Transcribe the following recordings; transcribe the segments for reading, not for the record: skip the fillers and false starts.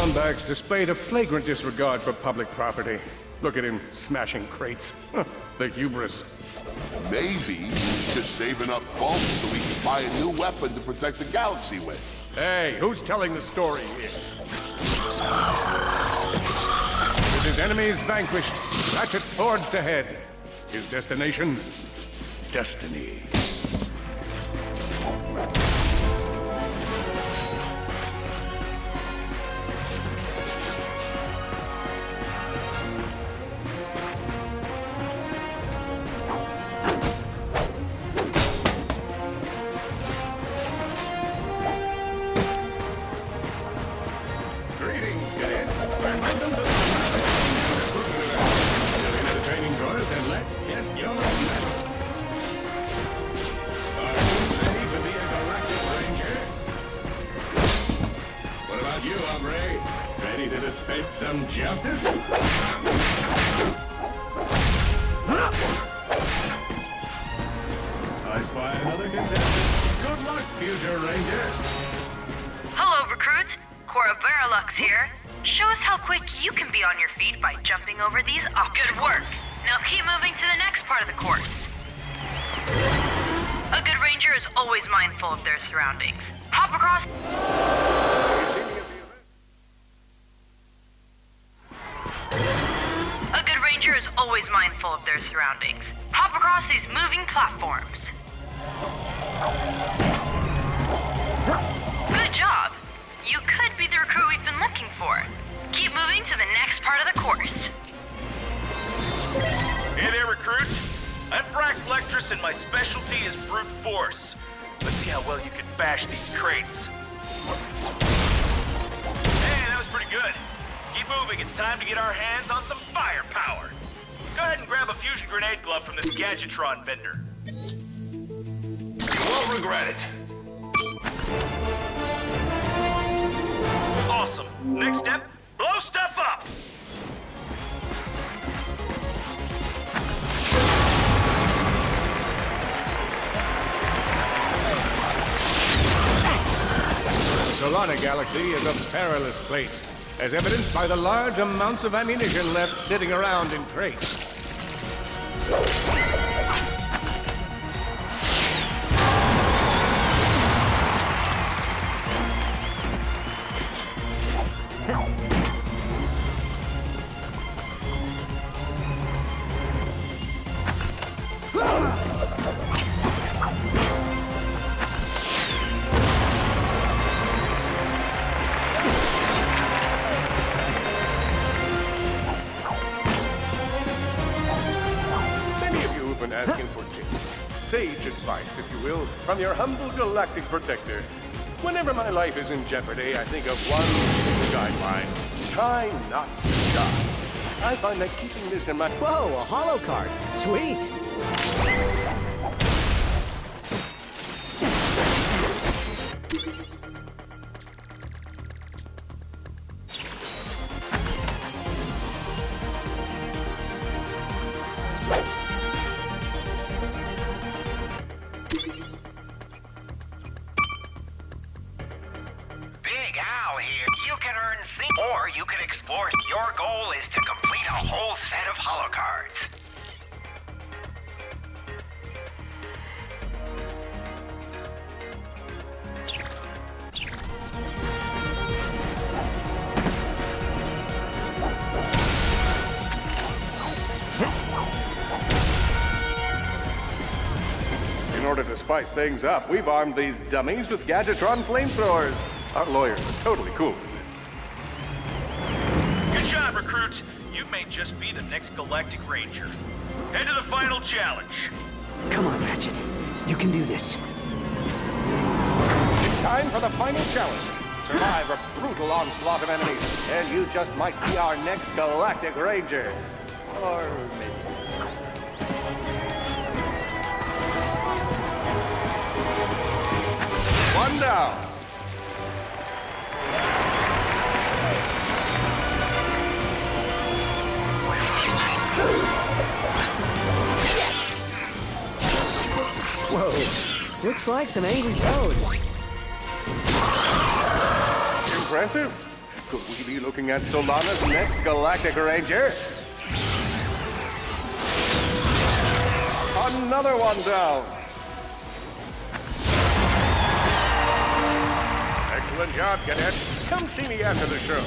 scumbags displayed a flagrant disregard for public property. Look at him smashing crates. The hubris. Maybe he's just saving up bulk so he can buy a new weapon to protect the galaxy with. Hey, who's telling the story here? With his enemies vanquished, Ratchet forged ahead. His destination? Destiny. Greetings, cadets. Welcome to the training course, and let's test your mettle. Are you ready to be a Galactic Ranger? What about you, hombre? Ready to dispense some justice? I spy another contestant. Good luck, future Ranger. Hello, recruits. Cora Veralux here. Show us how quick you can be on your feet by jumping over these obstacles. Good work. Now keep moving to the next part of the course. A good ranger is always mindful of their surroundings. Hop across... A good ranger is always mindful of their surroundings. Hop across these moving platforms. Good job. You could be the recruit we've been looking for. Keep moving to the next part of the course. Hey there, recruits. I'm Brax Lectrus, and my specialty is brute force. Let's see how well you can bash these crates. Hey, that was pretty good. Keep moving. It's time to get our hands on some firepower. Go ahead and grab a fusion grenade glove from this Gadgetron vendor. You won't regret it. Awesome. Next step, blow stuff up! The Solana Galaxy is a perilous place, as evidenced by the large amounts of ammunition left sitting around in crates. Asking for tips. Sage advice, if you will, from your humble galactic protector. Whenever my life is in jeopardy, I think of one guideline. Try not to die. I find that keeping this in my... Whoa, a holo card. Sweet. Or you can explore. Your goal is to complete a whole set of holocards. In order to spice things up, we've armed these dummies with Gadgetron flamethrowers. Our lawyers are totally cool with this. Good job, recruits. You may just be the next Galactic Ranger. Head to the final challenge. Come on, Ratchet. You can do this. It's time for the final challenge. Survive a brutal onslaught of enemies, and you just might be our next Galactic Ranger. Or maybe... One down. Whoa, looks like some angry toads. Impressive. Could we be looking at Solana's next Galactic Ranger? Another one down. Excellent job, Cadet. Come see me after the show.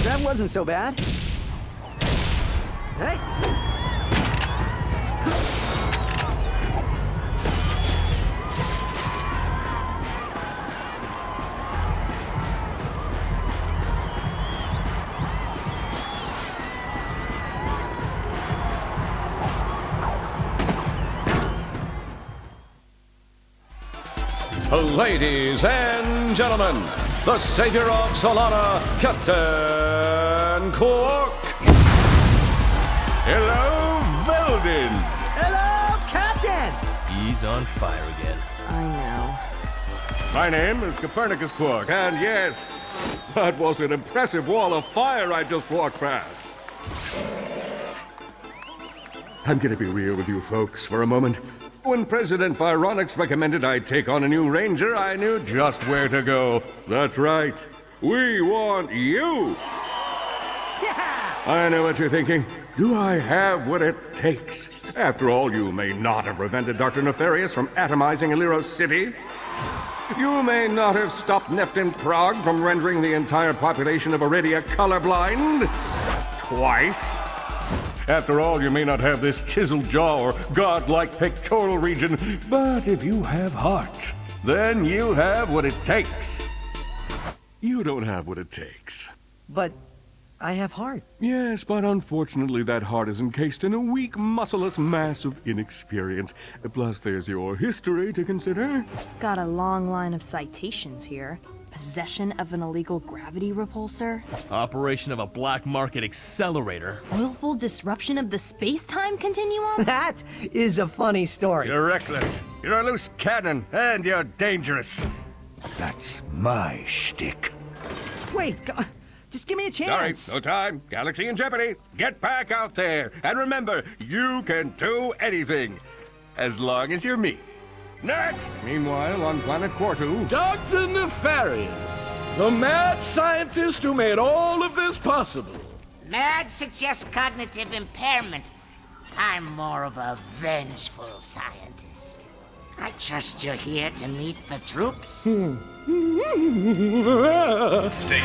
That wasn't so bad. Hey! Ladies and gentlemen, the savior of Solana, Captain Quark. Hello, Veldin. Hello, Captain! He's on fire again. I know. My name is Copernicus Quark, and yes, that was an impressive wall of fire I just walked past. I'm gonna be real with you folks for a moment. When President Vironix recommended I take on a new ranger, I knew just where to go. That's right. We want you! Yeah! I know what you're thinking. Do I have what it takes? After all, you may not have prevented Dr. Nefarious from atomizing Aliros City. You may not have stopped Neftin Prague from rendering the entire population of Iridia colorblind. Twice. After all, you may not have this chiseled jaw or godlike pectoral region, but if you have heart, then you have what it takes. You don't have what it takes. But I have heart. Yes, but unfortunately that heart is encased in a weak, muscleless mass of inexperience. Plus there's your history to consider. Got a long line of citations here. Possession of an illegal gravity repulsor. Operation of a black market accelerator. Willful disruption of the space-time continuum. That is a funny story. You're reckless, you're a loose cannon, and you're dangerous. That's my shtick. Wait, just give me a Sorry, chance. no time. Galaxy in jeopardy. Get back out there. And remember, you can do anything. As long as you're me. Next! Meanwhile, on planet Quartu... Dr. Nefarious, the mad scientist who made all of this possible. Mad suggests cognitive impairment. I'm more of a vengeful scientist. I trust you're here to meet the troops. State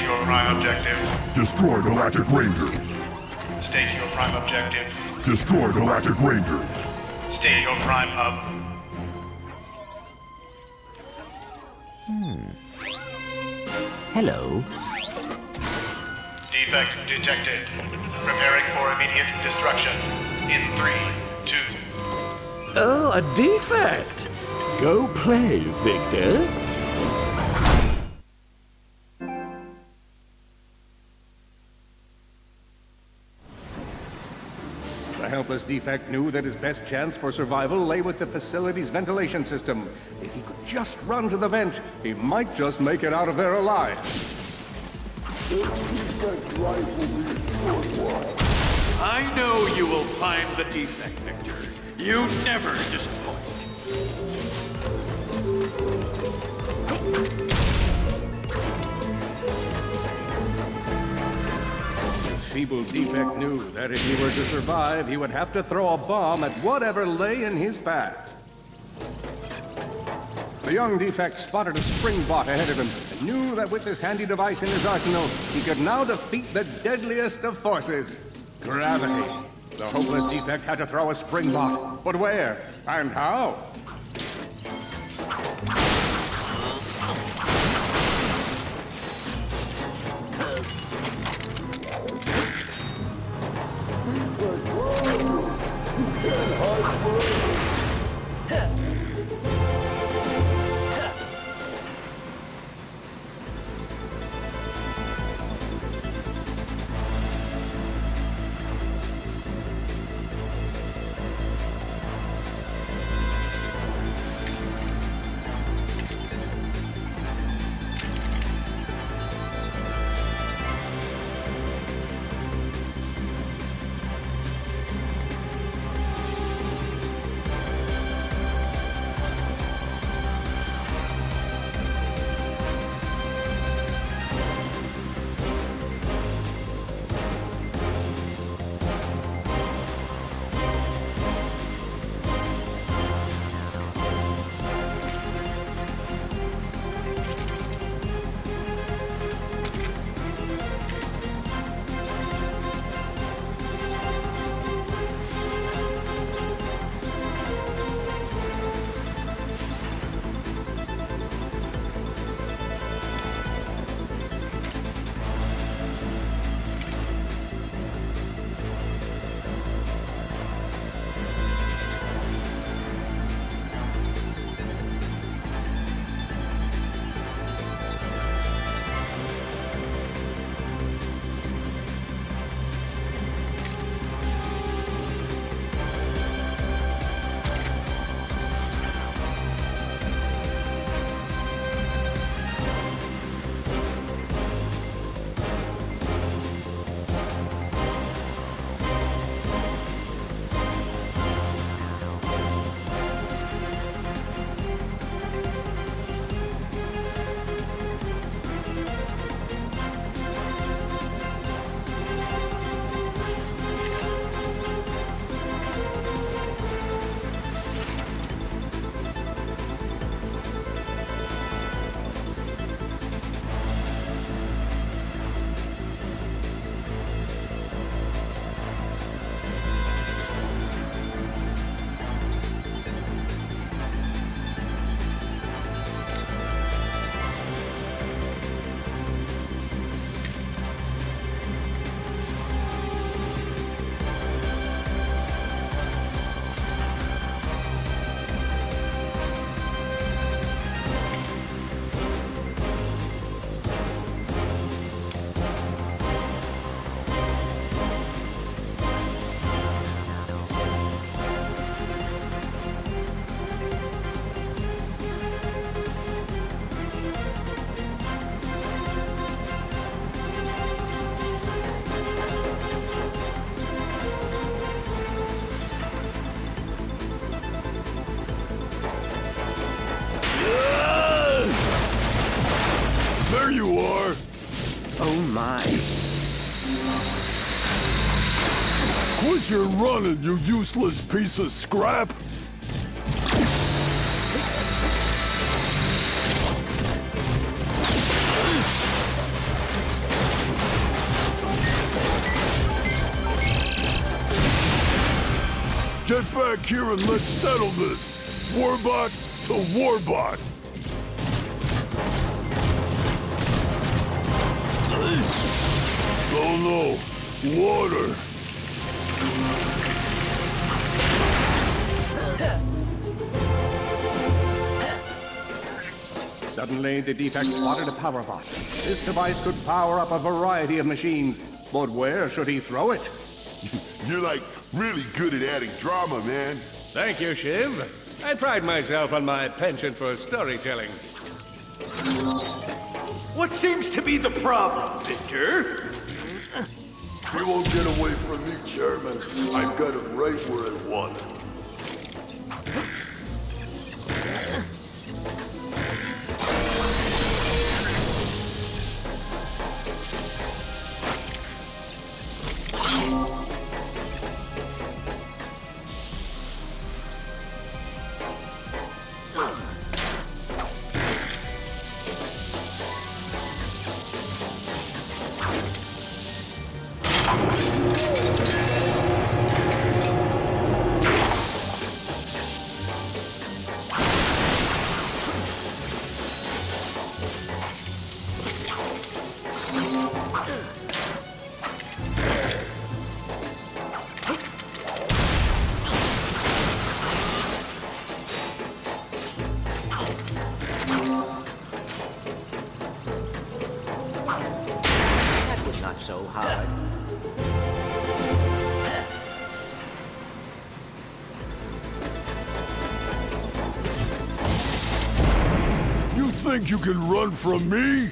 your prime objective. Destroy Galactic Rangers. State your prime objective. Destroy Galactic Rangers. State your prime hub. Hello. Defect detected. Preparing for immediate destruction. In 3, 2. Oh, a defect. Go play, Victor. The helpless defect knew that his best chance for survival lay with the facility's ventilation system. If he could just run to the vent, he might just make it out of there alive. I know you will find the defect, Victor. You never disappoint. Feeble defect knew that if he were to survive, he would have to throw a bomb at whatever lay in his path. The young defect spotted a spring bot ahead of him and knew that with this handy device in his arsenal, he could now defeat the deadliest of forces, gravity. The hopeless defect had to throw a spring bot, but where and how? There you are! Oh my. Quit your running, you useless piece of scrap! Get back here and let's settle this! Warbot to Warbot! Oh no! Water! Suddenly, the defect spotted a power bot. This device could power up a variety of machines, but where should he throw it? You're like really good at adding drama, man. Thank you, Shiv. I pride myself on my penchant for storytelling. What seems to be the problem, Victor? He won't get away from me, Chairman. I've got him right where I want him. Not so hard. You think you can run from me?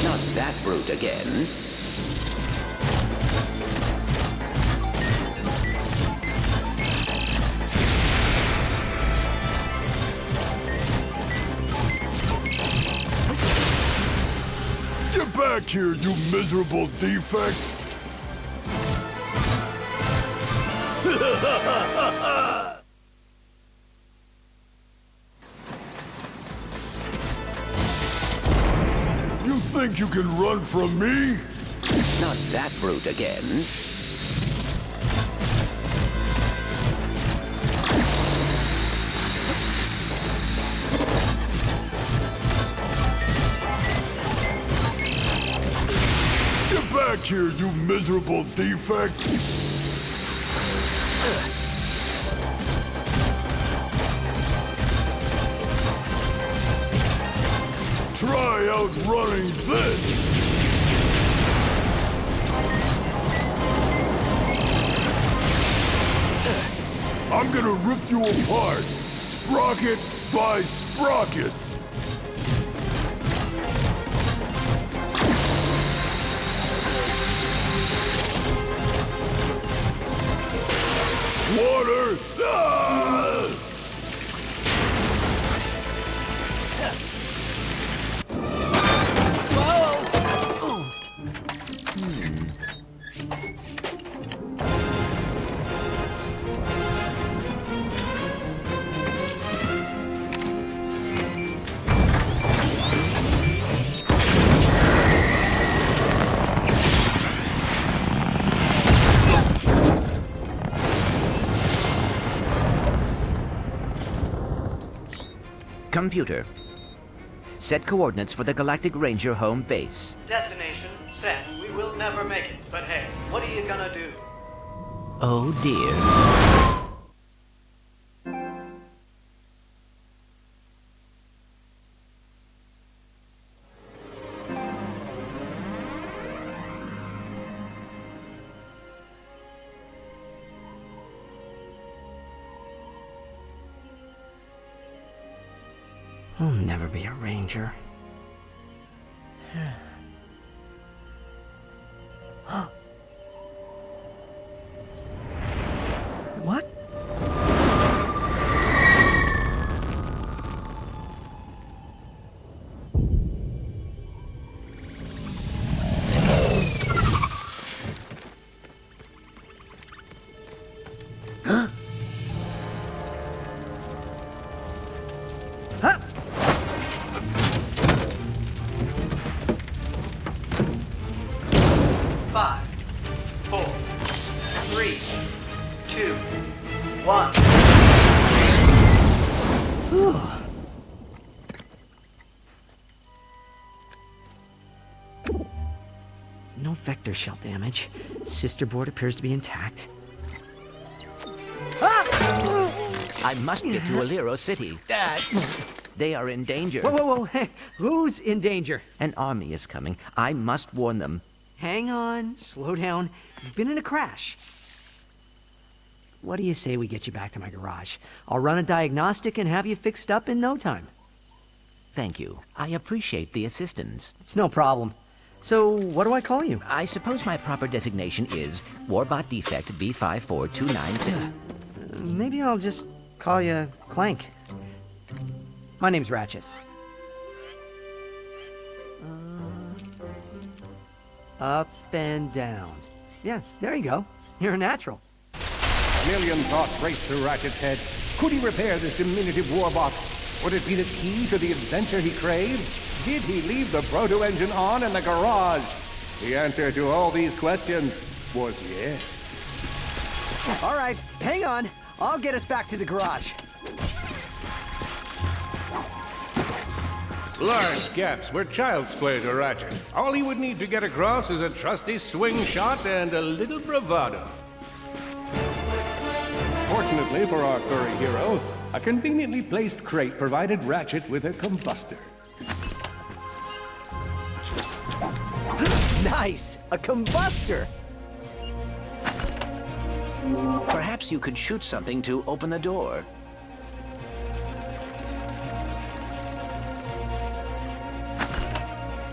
Not that brute again. Get back here, you miserable defect! You think you can run from me? Not that brute again. Get back here, you miserable defect! Try outrunning this! I'm gonna rip you apart, sprocket by sprocket! Water! Ah! Computer. Set coordinates for the Galactic Ranger home base. Destination set. We will never make it. But hey, what are you gonna do? Oh dear. I'll never be a ranger. What? 3, 2, 1. No vector shell damage. Sister board appears to be intact. I must get to Aliro City. They are in danger. Whoa, whoa, whoa. Hey, who's in danger? An army is coming. I must warn them. Hang on. Slow down. You've been in a crash. What do you say we get you back to my garage? I'll run a diagnostic and have you fixed up in no time. Thank you. I appreciate the assistance. It's no problem. So, what do I call you? I suppose my proper designation is Warbot Defect B54296. Maybe I'll just call you Clank. My name's Ratchet. Up and down. Yeah, there you go. You're a natural. A million thoughts raced through Ratchet's head. Could he repair this diminutive warbot? Would it be the key to the adventure he craved? Did he leave the proto-engine on in the garage? The answer to all these questions was yes. All right, hang on. I'll get us back to the garage. Large gaps were child's play to Ratchet. All he would need to get across is a trusty swing shot and a little bravado. Fortunately for our furry hero, a conveniently placed crate provided Ratchet with a combustor. Nice! A combustor! Perhaps you could shoot something to open the door.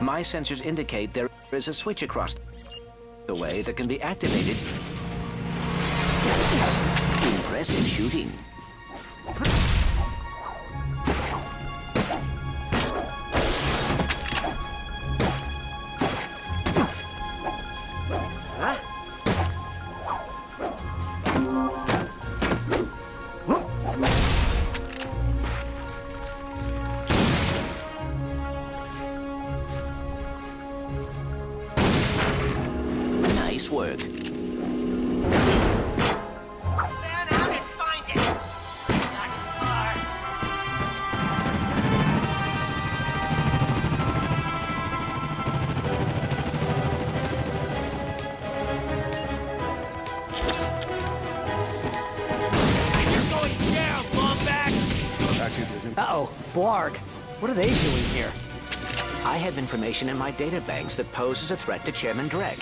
My sensors indicate there is a switch across the way that can be activated. Impressive shooting. Nice work. Uh-oh, Blarg. What are they doing here? I have information in my databanks that poses a threat to Chairman Dreg.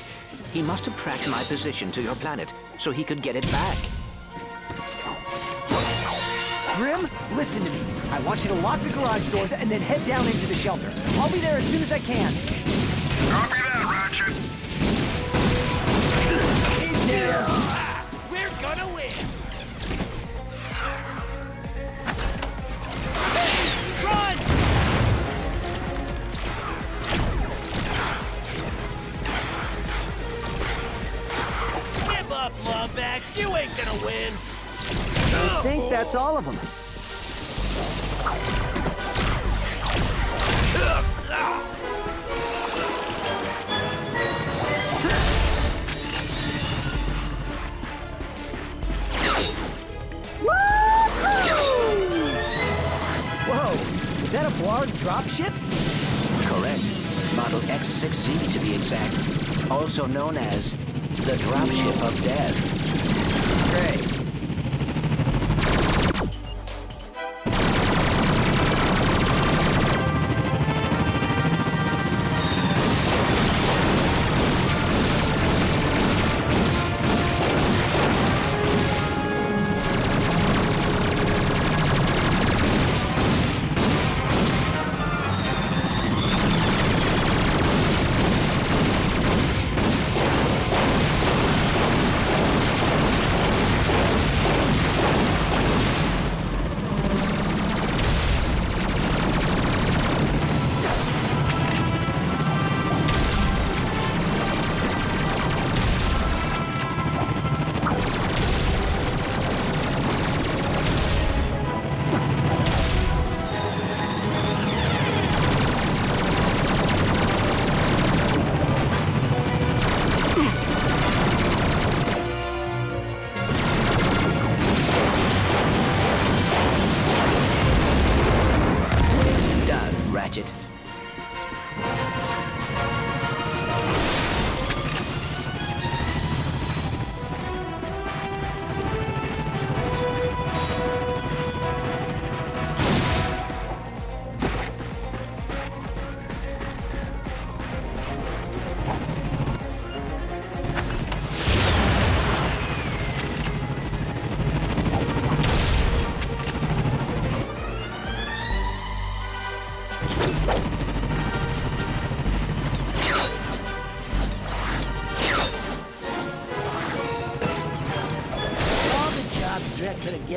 He must have tracked my position to your planet, so he could get it back. Grim, listen to me. I want you to lock the garage doors and then head down into the shelter. I'll be there as soon as I can. Copy that, Ratchet. He's there. We're gonna win! Run! Give up, Lawbacks. You ain't gonna win. I think that's all of them. Whoa! Is that a Blarg dropship? Correct. Model X6Z to be exact. Also known as the Dropship of Death. Great.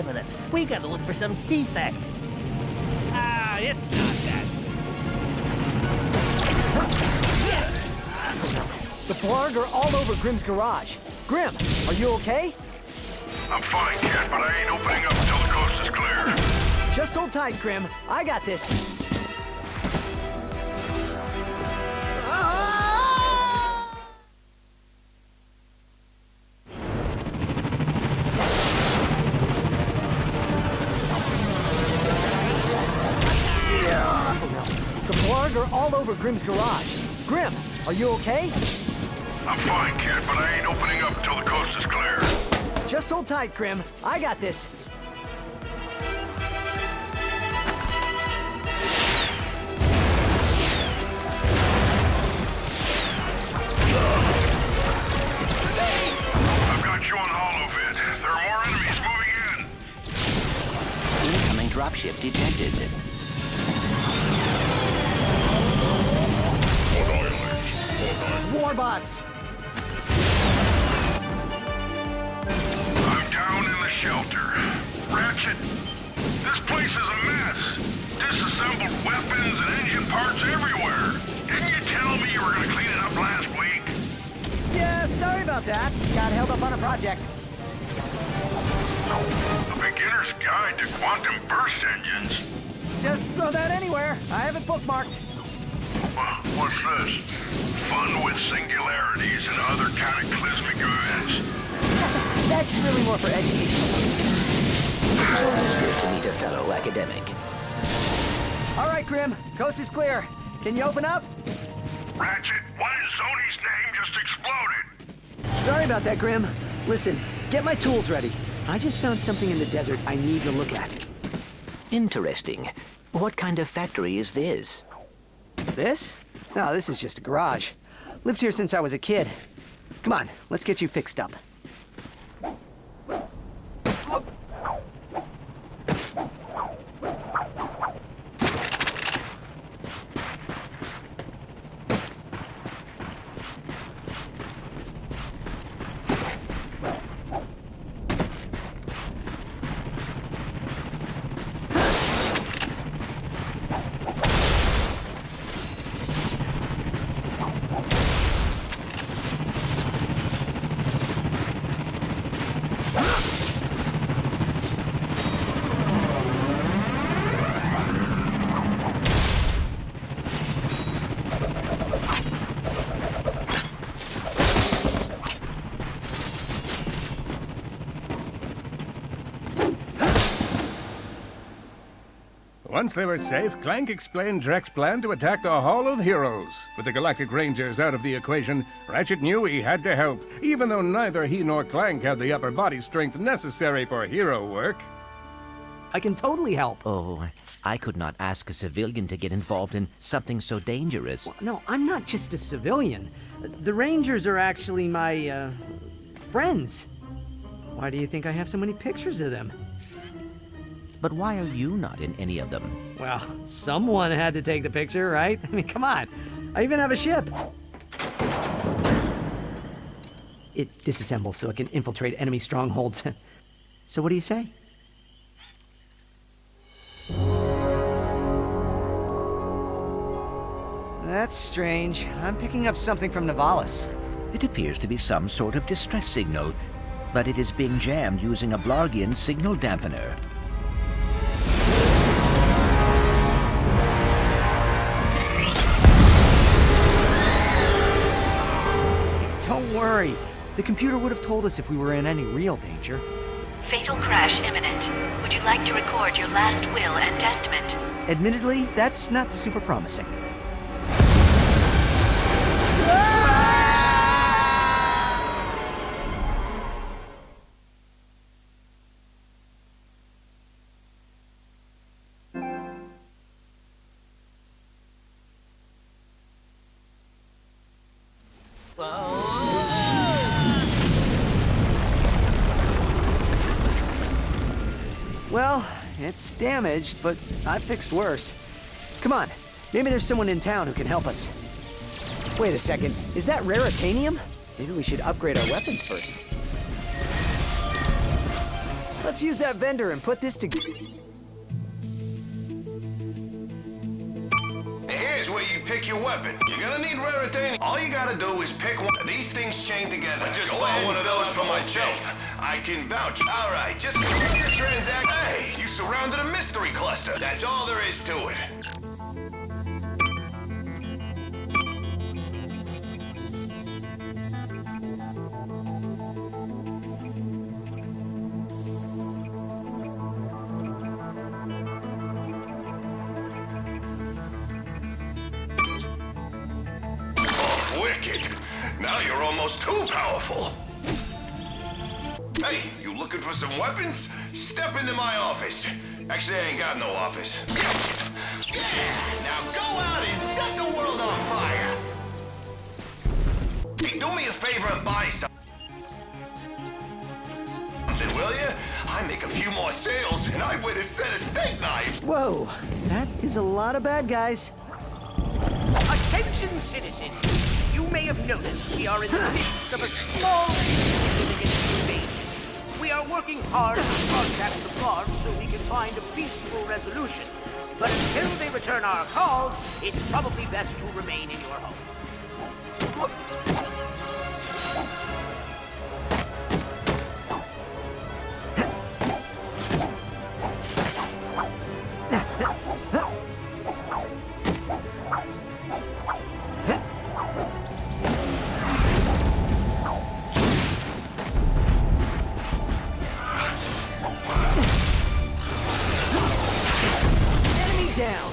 giving us. We gotta look for some defect. Ah, it's not that. Yes! The Blarg are all over Grimm's garage. Grimm, are you okay? I'm fine, kid, but I ain't opening up until the coast is clear. Just hold tight, Grimm. I got this. The Blarg are all over Grimm's garage. Grimm, are you okay? I'm fine, kid, but I ain't opening up until the coast is clear. Just hold tight, Grimm. I got this. I've got you on holovid. There are more enemies moving in. Incoming dropship detected. Warbots! I'm down in the shelter. Ratchet, this place is a mess. Disassembled weapons and engine parts everywhere. Didn't you tell me you were gonna clean it up last week? Yeah, sorry about that. Got held up on a project. A beginner's guide to quantum burst engines. Just throw that anywhere. I have it bookmarked. What's this? Fun with singularities and other cataclysmic events. That's really more for educational purposes. It's always good to meet a fellow academic. All right, Grimm. Coast is clear. Can you open up? Ratchet, what in Sony's name just exploded? Sorry about that, Grimm. Listen, get my tools ready. I just found something in the desert I need to look at. Interesting. What kind of factory is this? This? No, this is just a garage. Lived here since I was a kid. Come on, let's get you fixed up. Once they were safe, Clank explained Drek's plan to attack the Hall of Heroes. With the Galactic Rangers out of the equation, Ratchet knew he had to help, even though neither he nor Clank had the upper body strength necessary for hero work. I can totally help. Oh, I could not ask a civilian to get involved in something so dangerous. No, I'm not just a civilian. The Rangers are actually my, friends. Why do you think I have so many pictures of them? But why are you not in any of them? Well, someone had to take the picture, right? I mean, come on. I even have a ship. It disassembles so it can infiltrate enemy strongholds. So what do you say? That's strange. I'm picking up something from Nivalis. It appears to be some sort of distress signal, but it is being jammed using a Blargian signal dampener. Don't worry. The computer would have told us if we were in any real danger. Fatal crash imminent. Would you like to record your last will and testament? Admittedly, that's not super promising. Well, it's damaged, but I've fixed worse. Come on, maybe there's someone in town who can help us. Wait a second, is that raritanium? Maybe we should upgrade our weapons first. Let's use that vendor and put this together. Here's where you pick your weapon. You're gonna need raritanium. All you gotta do is pick one. These things chain together. I just bought one of those for myself. I can vouch. All right, just complete the transaction. Hey, you surrounded a mystery cluster. That's all there is to it. Wicked. Now you're almost too powerful. Hey, you looking for some weapons? Step into my office. Actually, I ain't got no office. Yes! Yeah! Now go out and set the world on fire! Hey, do me a favor and buy something, will you? I make a few more sales and I win a set of steak knives. Whoa, that is a lot of bad guys. Attention, citizens! You may have noticed we are in the midst of a small significant invasion. We are working hard to contact the guards so we can find a peaceful resolution. But until they return our calls, it's probably best to remain in your homes. Down.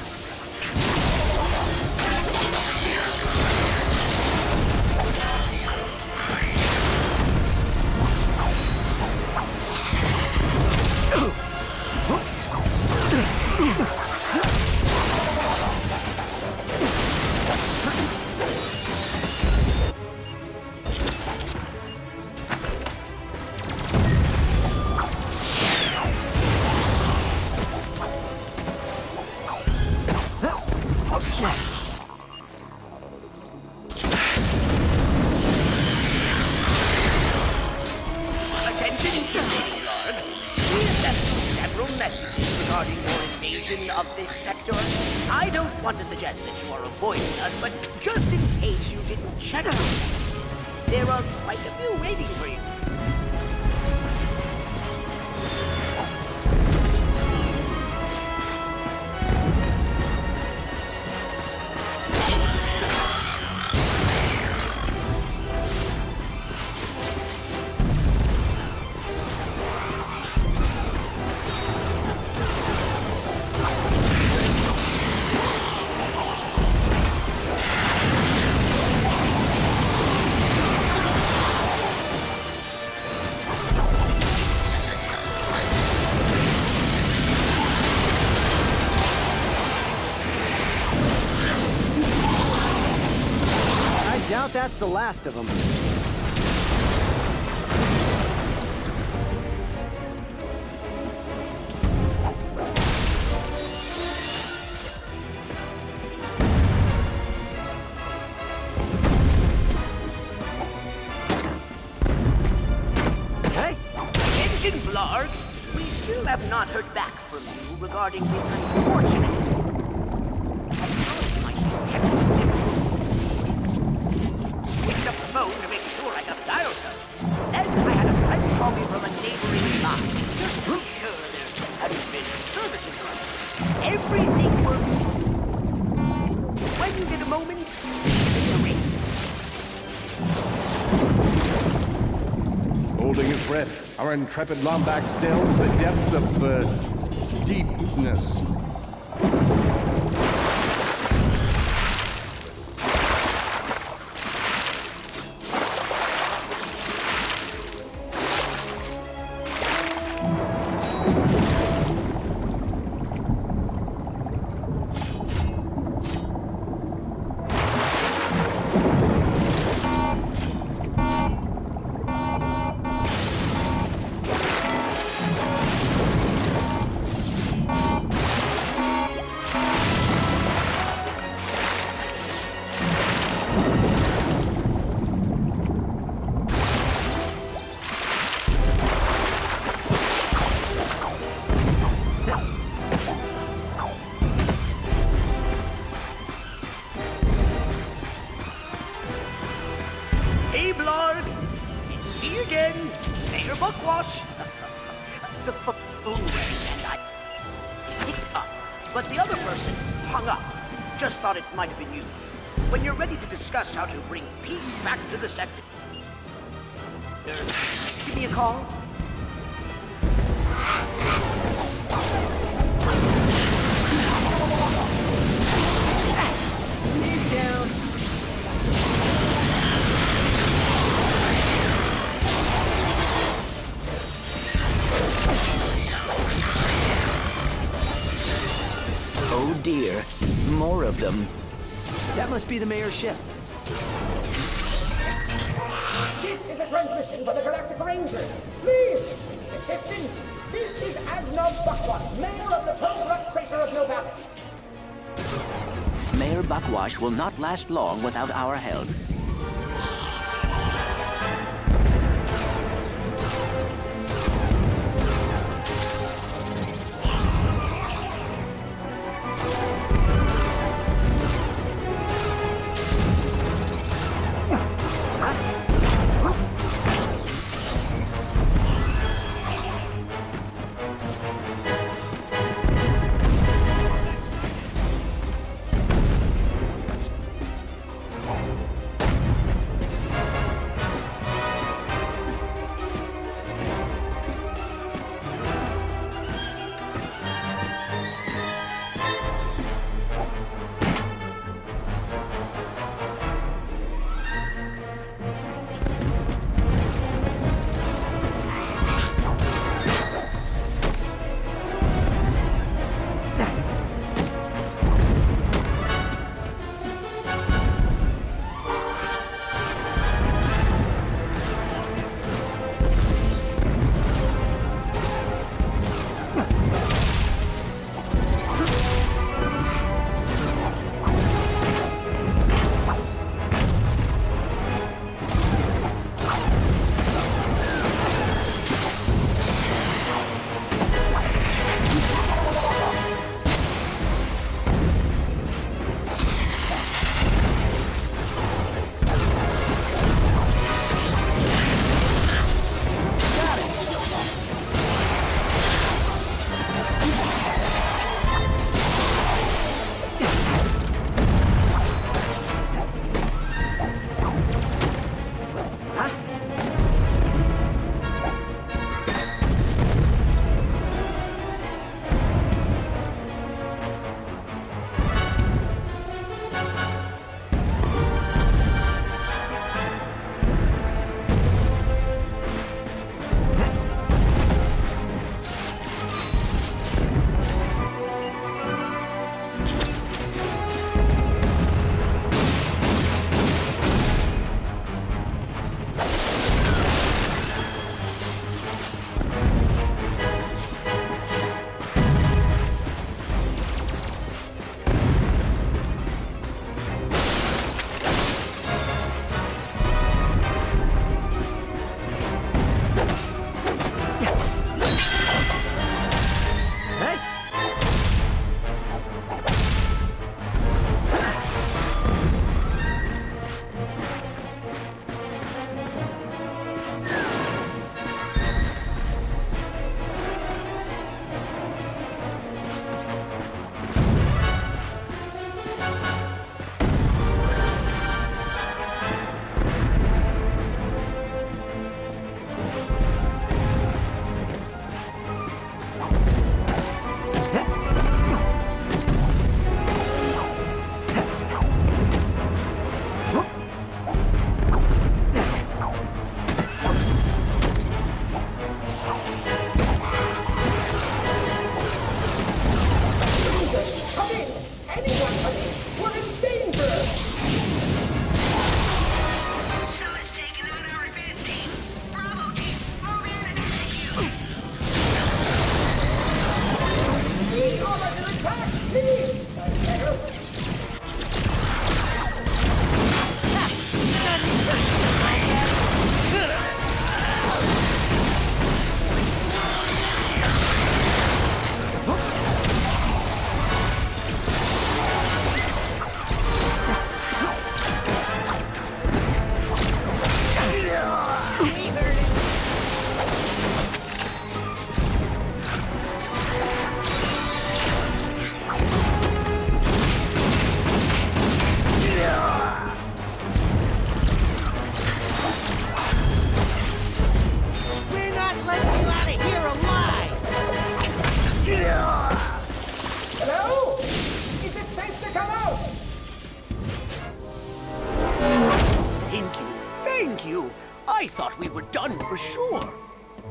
Regarding your invasion of this sector, I don't want to suggest that you are avoiding us, but just in case you didn't check out, there are quite a few waiting for you. Doubt that's the last of them. Hey? Attention, Blarg! We still have not heard back from you regarding this unfortunate... phone to make sure I got a dial tone. Then I had a friend call me from a neighboring line, just to be sure there hadn't been service interruption. Everything works. When you get a moment, take a ring. Holding his breath, our intrepid Lombax delves the depths of, deepness. Hey, Blard. It's me again, Mayor Buckwash. The phone rang and I picked up, but the other person hung up. Just thought it might have been you. When you're ready to discuss how to bring peace back to the sector, give me a call. He's down. Oh dear, more of them. That must be the mayor's ship. This is a transmission for the Galactic Rangers. Please, assistance. This is Admiral Buckwash, Mayor of the Tallrock Crater of Novak. Mayor Buckwash will not last long without our help. I thought we were done for sure.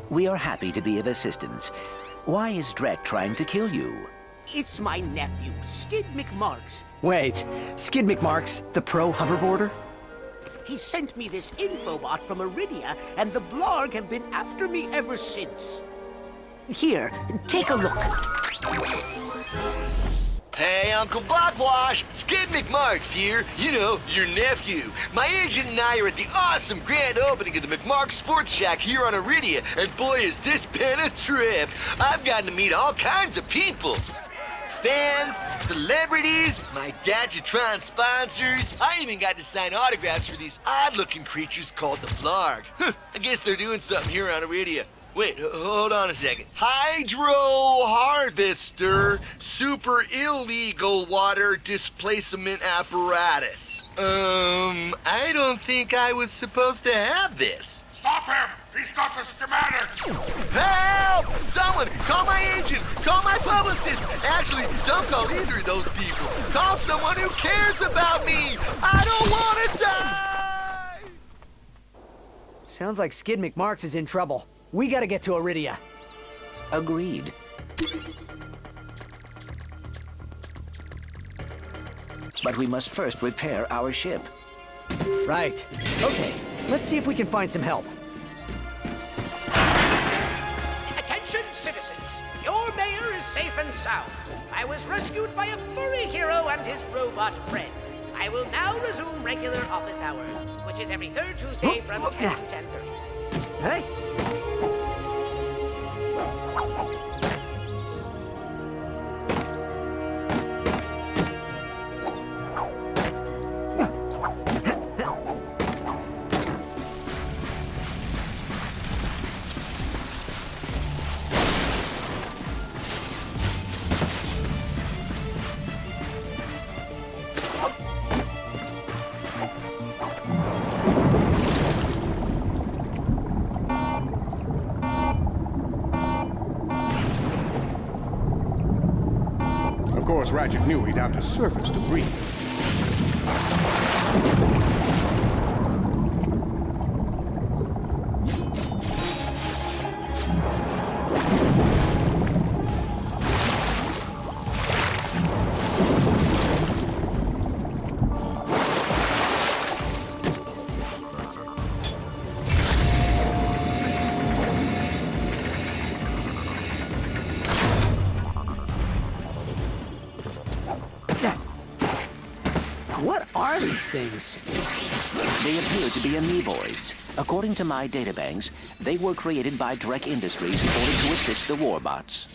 We are happy to be of assistance. Why is Drek trying to kill you? It's my nephew, Skid McMarks. Wait, Skid McMarks, the pro hoverboarder? He sent me this infobot from Iridia, and the Blarg have been after me ever since. Here, take a look. Hey, Uncle Blockwash! Skid McMarks here. You know, your nephew. My agent and I are at the awesome grand opening of the McMarks Sports Shack here on Iridia, and boy, has this been a trip. I've gotten to meet all kinds of people. Fans, celebrities, my Gadgetron sponsors. I even got to sign autographs for these odd-looking creatures called the Blarg. I guess they're doing something here on Iridia. Wait, hold on a second. Hydro Harvester Super Illegal Water Displacement Apparatus. I don't think I was supposed to have this. Stop him! He's got the schematics! Help! Someone! Call my agent! Call my publicist! Actually, don't call either of those people. Call someone who cares about me! I don't want to die! Sounds like Skid McMarks is in trouble. We gotta get to Iridia. Agreed. But we must first repair our ship. Right. Okay, let's see if we can find some help. Attention, citizens! Your mayor is safe and sound. I was rescued by a furry hero and his robot friend. I will now resume regular office hours, which is every third Tuesday from 10 to 10:30. Hey! Of course, Ratchet knew he'd have to surface to breathe. What are these things? They appear to be amoeboids. According to my databanks, they were created by Drek Industries in order to assist the warbots.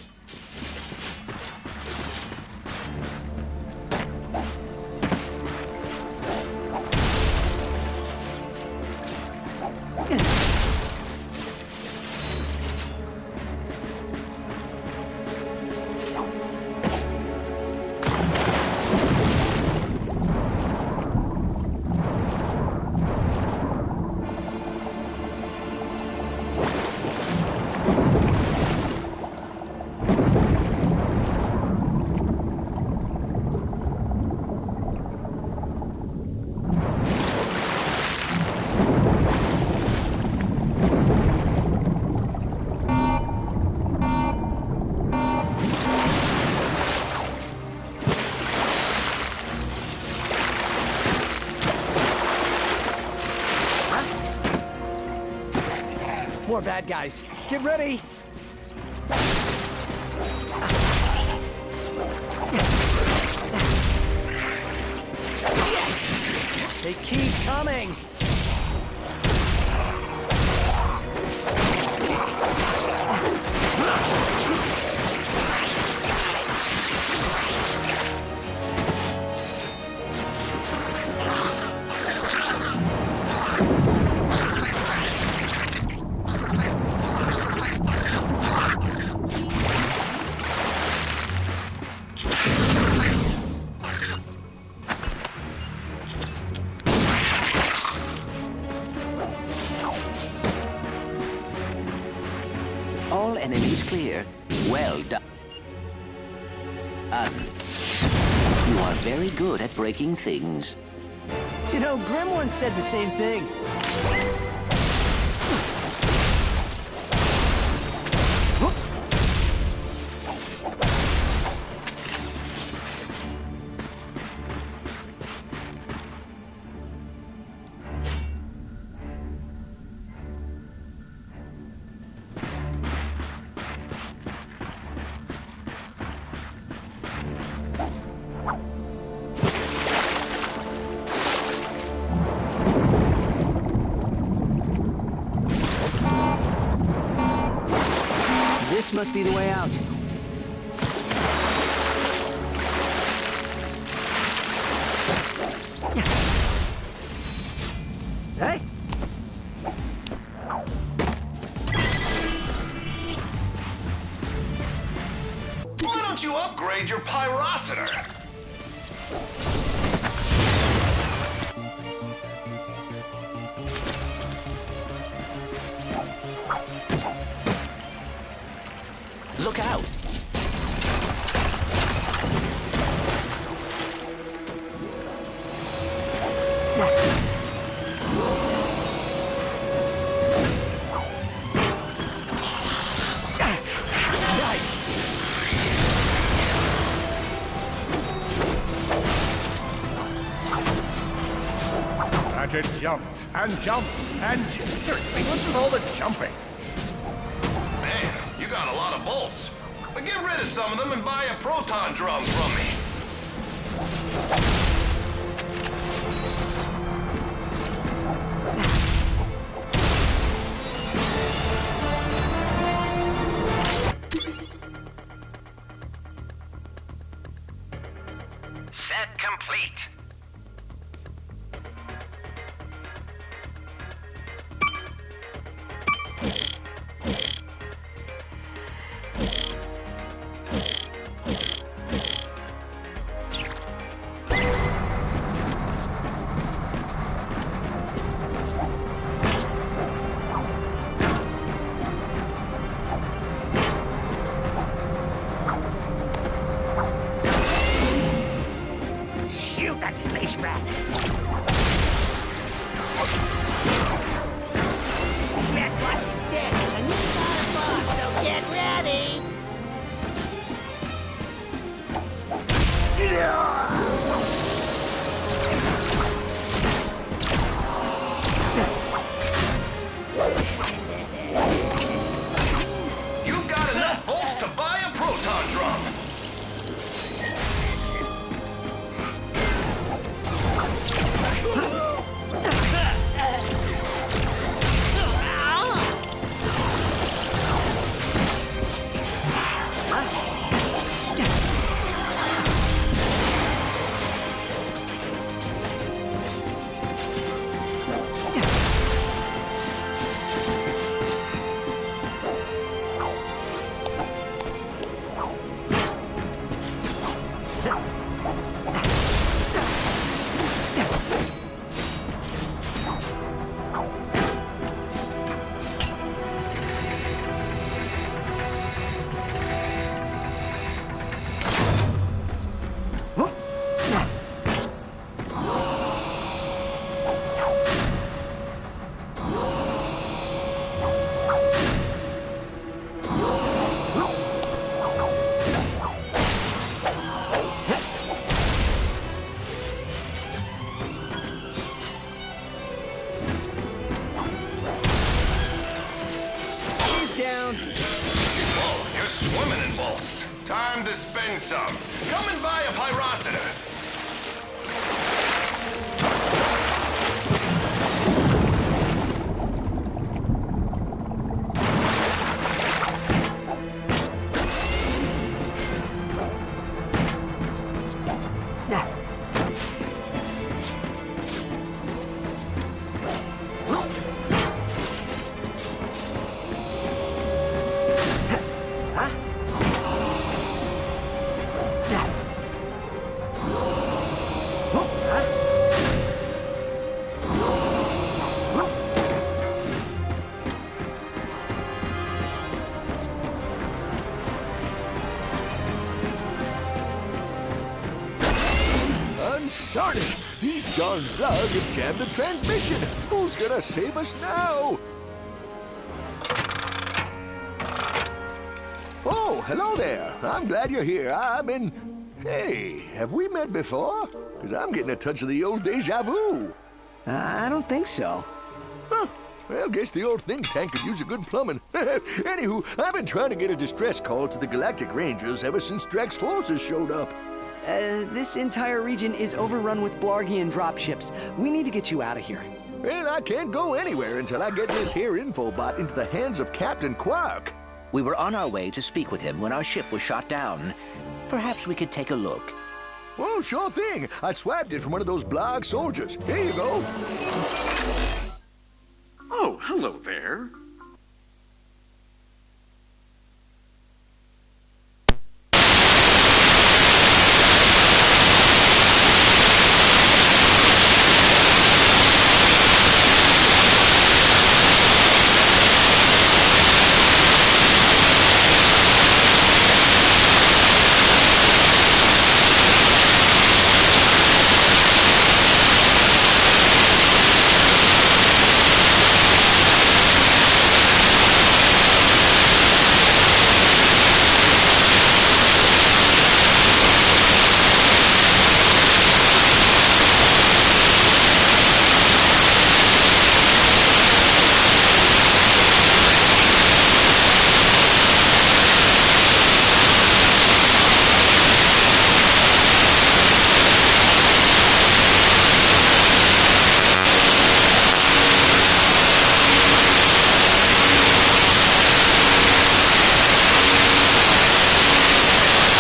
More bad guys. Get ready! They keep coming! All enemies clear. Well done. You are very good at breaking things. You know, Grim once said the same thing. This must be the way out. Hey! Why don't you upgrade your pyrocitor? Look out! Ratchet jumped and jumped and seriously, what's with all the jumping? Man, you got a lot of bolts. But get rid of some of them and buy a proton drum from me. Set complete. Shoot that space rat! That wants you dead, and you got a boss, so get ready! You've got enough bolts to buy a proton drum. Whoa, you're swimming in bolts. Time to spend some. Come and buy a pyrocitor. Darn it! These darn thugs have jammed the transmission! Who's gonna save us now? Oh, hello there. I'm glad you're here. Hey, have we met before? Because I'm getting a touch of the old deja vu. I don't think so. Huh. Well, guess the old think tank could use a good plumbing. Anywho, I've been trying to get a distress call to the Galactic Rangers ever since Drax's forces showed up. This entire region is overrun with Blargian dropships. We need to get you out of here. Well, I can't go anywhere until I get this here infobot into the hands of Captain Quark. We were on our way to speak with him when our ship was shot down. Perhaps we could take a look. Well, sure thing. I swapped it from one of those Blarg soldiers. Here you go. Oh, hello there.